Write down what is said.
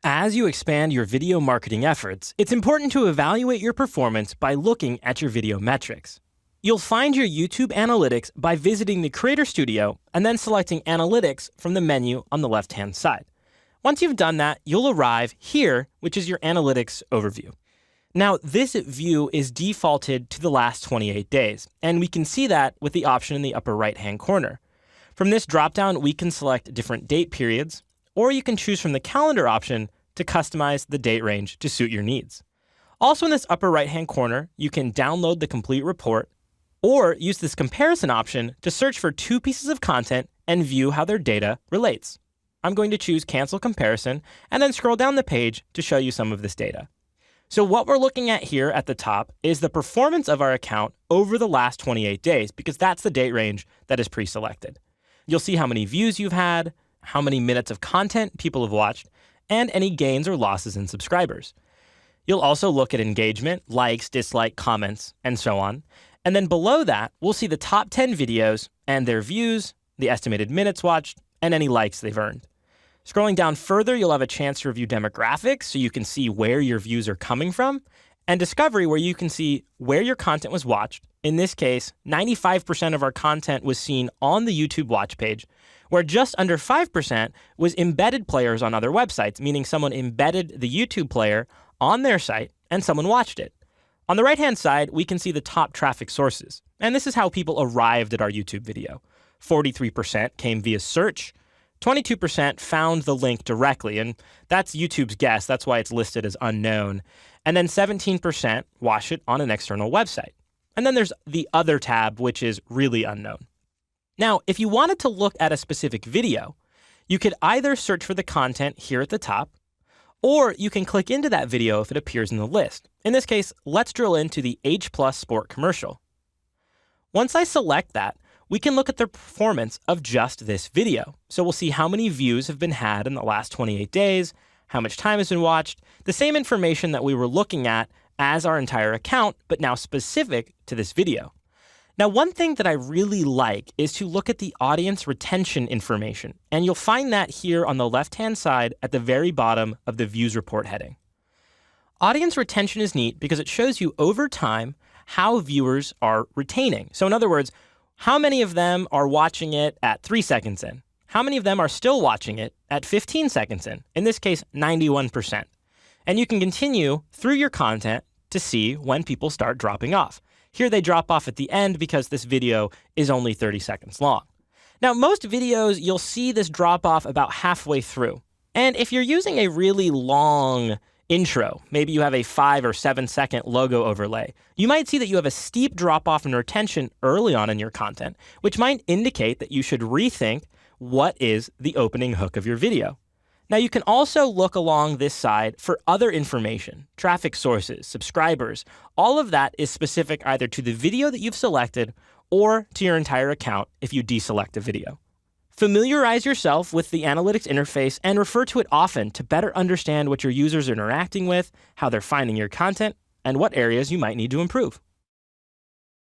As you expand your video marketing efforts, it's important to evaluate your performance by looking at your video metrics. You'll find your YouTube analytics by visiting the Creator Studio and then selecting Analytics from the menu on the left-hand side. Once you've done that, you'll arrive here, which is your Analytics overview. Now, this view is defaulted to the last 28 days, and we can see that with the option in the upper right-hand corner. From this dropdown, we can select different date periods, or you can choose from the calendar option to customize the date range to suit your needs. Also in this upper right-hand corner, you can download the complete report or use this comparison option to search for two pieces of content and view how their data relates. I'm going to choose Cancel Comparison and then scroll down the page to show you some of this data. So what we're looking at here at the top is the performance of our account over the last 28 days because that's the date range that is pre-selected. You'll see how many views you've had, how many minutes of content people have watched, and any gains or losses in subscribers. You'll also look at engagement, likes, dislike, comments, and so on. And then below that, we'll see the top 10 videos and their views, the estimated minutes watched, and any likes they've earned. Scrolling down further, you'll have a chance to review demographics so you can see where your views are coming from, and discovery where you can see where your content was watched. In this case, 95% of our content was seen on the YouTube watch page, where just under 5% was embedded players on other websites, meaning someone embedded the YouTube player on their site and someone watched it. On the right-hand side, we can see the top traffic sources, and this is how people arrived at our YouTube video. 43% came via search, 22% found the link directly, and that's YouTube's guess, that's why it's listed as unknown, and then 17% watched it on an external website. And then there's the other tab, which is really unknown. Now, if you wanted to look at a specific video, you could either search for the content here at the top, or you can click into that video if it appears in the list. In this case, let's drill into the H+ Sport commercial. Once I select that, we can look at the performance of just this video. So we'll see how many views have been had in the last 28 days, how much time has been watched, the same information that we were looking at as our entire account, but now specific to this video. Now, one thing that I really like is to look at the audience retention information, and you'll find that here on the left-hand side at the very bottom of the Views Report heading. Audience retention is neat because it shows you over time how viewers are retaining. So in other words, how many of them are watching it at 3 seconds in? How many of them are still watching it at 15 seconds in? In this case, 91%. And you can continue through your content to see when people start dropping off. Here they drop off at the end because this video is only 30 seconds long. Now, most videos, you'll see this drop off about halfway through. And if you're using a really long intro, maybe you have a 5 or 7 second logo overlay, you might see that you have a steep drop off in retention early on in your content, which might indicate that you should rethink what is the opening hook of your video. Now, you can also look along this side for other information, traffic sources, subscribers. All of that is specific either to the video that you've selected or to your entire account if you deselect a video. Familiarize yourself with the analytics interface and refer to it often to better understand what your users are interacting with, how they're finding your content, and what areas you might need to improve.